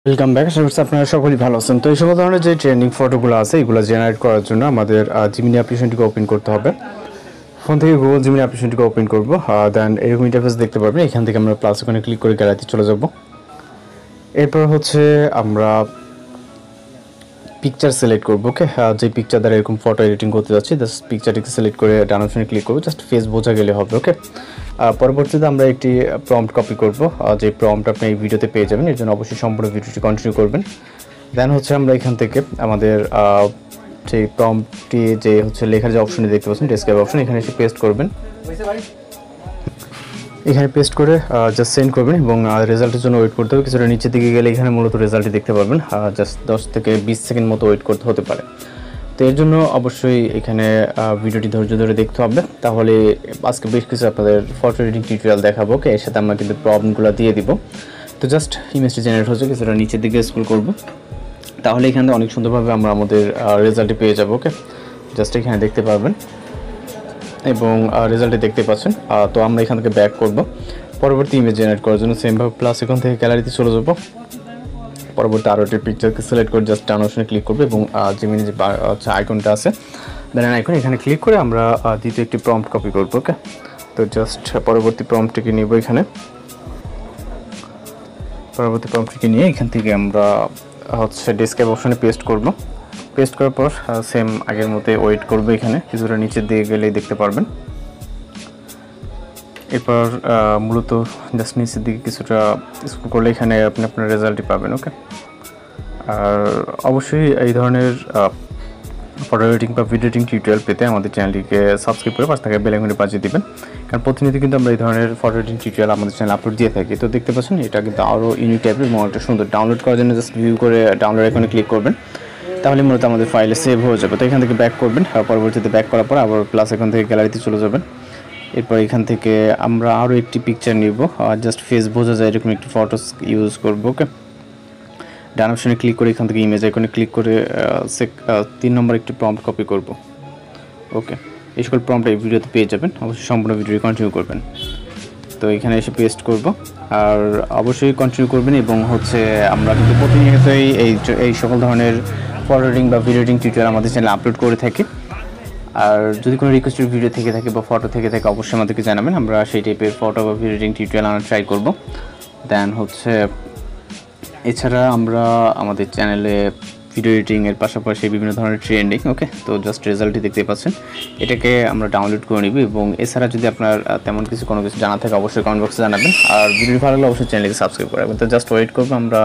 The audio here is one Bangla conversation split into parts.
Welcome back. আশা করছি আপনারা সকলেই ভালো আছেন। তো এই সকল ধরনের যে ট্রেন্ডিং ফটোগুলো আছে এগুলো জেনারেট করার জন্য আমাদের জিমিনি অ্যাপ্লিকেশনটিকে ওপেন করতে হবে। ফোন থেকে গুগল জিমিনি অ্যাপ্লিকেশনটিকে ওপেন করব, দেন এরকম ইন্টারফেস দেখতে পারবেন। এখান থেকে আমরা প্লাস আইকনে ক্লিক করে গ্যালারিতে চলে যাব। এরপর হচ্ছে আমরা পিকচার সিলেক্ট করব। ওকে, যে পিকচার দ্বারা এরকম ফটো এডিটিং করতে যাচ্ছি জাস্ট পিকচারটিকে সিলেক্ট করে ডান অপশনে ক্লিক করব। জাস্ট ফেস বোঝা গেলে হবে। ওকে, পরবর্তীতে আমরা একটি প্রম্পট কপি করব, যে প্রম্পট আপনি এই ভিডিওতে পেয়ে যাবেন। এর জন্য অবশ্যই সম্পূর্ণ ভিডিওটি কন্টিনিউ করবেন। দেন হচ্ছে আমরা এখান থেকে আমাদের যে প্রম্পটটি যে হচ্ছে লেখার যে অপশনটি দেখতে পাচ্ছেন ডেসক্রাইব অপশন, এখানে এসে পেস্ট করবেন। এখানে পেস্ট করে জাস্ট সেন্ড করবেন এবং রেজাল্টের জন্য ওয়েট করতে হবে। কিছুটা নিচের দিকে গেলে এখানে মূলত রেজাল্টটি দেখতে পারবেন। জাস্ট 10 থেকে 20 সেকেন্ড মতো ওয়েট করতে হতে পারে। তো এর জন্য অবশ্যই এখানে ভিডিওটি ধৈর্য ধরে দেখতে হবে। তাহলে আজকে বেশ কিছু আপনাদের ফটো এডিটিং টিউটোরিয়াল দেখাবো। ওকে, এর সাথে আমরা কিন্তু প্রবলেমগুলো দিয়ে দিব। তো জাস্ট ইমেজটি জেনারেট হচ্ছে, কিছুটা নিচের দিকে স্ক্রল করব। তাহলে এখানে অনেক সুন্দরভাবে আমরা আমাদের রেজাল্টটি পেয়ে যাব। ওকে, জাস্ট এখানে দেখতে পারবেন এবং রেজাল্টে দেখতে পাচ্ছেন। তো আমরা এখান থেকে ব্যাক করব। পরবর্তী ইমেজ জেনারেট করার জন্য সেমভাবে প্লাস এখান থেকে গ্যালারিতে চলে যাব। পরবর্তী আরও একটি পিকচারকে সিলেক্ট করে জাস্ট ডান অপশনে ক্লিক করবো এবং জিমিনি যে আইকনটা আছে দেন আইকন এখানে ক্লিক করে আমরা দ্বিতীয় একটি প্রম্পট কপি করব। ওকে, তো জাস্ট পরবর্তী প্রম্পটটিকে নিব। এখানে পরবর্তী প্রম্পটটিকে নিয়ে এখান থেকে আমরা হচ্ছে ডেসক্রাইব অপশনে পেস্ট করব। পেস্ট করার পর সেম আগের মতো ওয়েট করব। এখানে কিছুটা নিচের দিকে গেলেই দেখতে পারবেন। এরপর মূলত জাস্ট নিচের দিকে কিছুটা স্ক্রল করলে এখানে আপনি আপনার রেজাল্টটি পাবেন। ওকে, আর অবশ্যই এই ধরনের ফটো এডিটিং বা ভিডিও এডিটিং টিউটোরিয়াল পেতে আমাদের চ্যানেলটিকে সাবস্ক্রাইব করে পাশে থাকা বেল আইকনে বাজিয়ে দিবেন, কারণ প্রতিনিয়ত কিন্তু আমরা এই ধরনের ফটো এডিটিং টিউটোরিয়াল আমাদের চ্যানেলে আপলোড দিয়ে থাকি। তো দেখতে পাচ্ছেন এটা কিন্তু আরও ইউনিক টাইপের এবং একটা সুন্দর। ডাউনলোড করার জন্য জাস্ট ভিউ করে ডাউনলোড আইকনে ক্লিক করবেন, তাহলে মূলত আমাদের ফাইলে সেভ হয়ে যাবে। তো এখান থেকে ব্যাক করবেন, পরবর্তীতে ব্যাক করার পর আবার প্লাস এখান থেকে গ্যালারিতে চলে যাবেন। এরপর এখান থেকে আমরা আরও একটি পিকচার নিব, জাস্ট ফেস বোঝা যায় এরকম একটি ফটোস ইউজ করবো। ওকে, ডান অপশনে ক্লিক করে এখান থেকে ইমেজ আইকনে ক্লিক করে 3 নম্বর একটি প্রম্পট কপি করব। ওকে, এই সকল প্রম্পট এই ভিডিওতে পেয়ে যাবেন। অবশ্যই সম্পূর্ণ ভিডিও কন্টিনিউ করবেন। তো এখানে এসে পেস্ট করব, আর অবশ্যই কন্টিনিউ করবেন। এবং হচ্ছে আমরা কিন্তু প্রতিনিয়তই এই সকল ধরনের ফটো এডিটিং বা ভিডিও এডিটিং টিউটোরিয়াল আমাদের চ্যানেলে আপলোড করে থাকি। আর যদি কোনো রিকোয়েস্টেড ভিডিও থেকে থাকে বা ফটো থেকে থাকে অবশ্যই আমাদেরকে জানাবেন, আমরা সেই টাইপের ফটো বা ভিডিও এডিটিং টিউটোরিয়াল আনার ট্রাই করব। দেন হচ্ছে এছাড়া আমরা আমাদের চ্যানেলে ভিডিও এডিটিংয়ের পাশাপাশি বিভিন্ন ধরনের ট্রেন্ডিং। ওকে, তো জাস্ট রেজাল্টটি দেখতে পাচ্ছেন, এটাকে আমরা ডাউনলোড করে নিব। এবং এছাড়া যদি আপনার তেমন কোনো কিছু জানা থাকে অবশ্যই কমেন্ট বক্সে জানাবেন। আর ভিডিওটি ভালো লাগলে অবশ্যই চ্যানেলকে সাবস্ক্রাইব করে রাখবেন। তো জাস্ট ওয়েট করবো আমরা।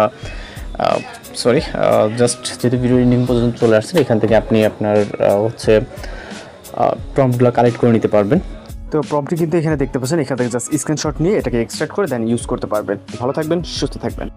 জাস্ট যেহেতু ভিডিও এডিটিং পর্যন্ত চলে আসছে, এখান থেকে আপনি আপনার হচ্ছে প্রম্পটগুলো কালেক্ট করে নিতে পারবেন। তো প্রম্পটটি কিন্তু এখানে দেখতে পাচ্ছেন, এখান থেকে জাস্ট স্ক্রিনশট নিয়ে এটাকে এক্সট্রাক্ট করে দেন ইউজ করতে পারবেন। ভালো থাকবেন, সুস্থ থাকবেন।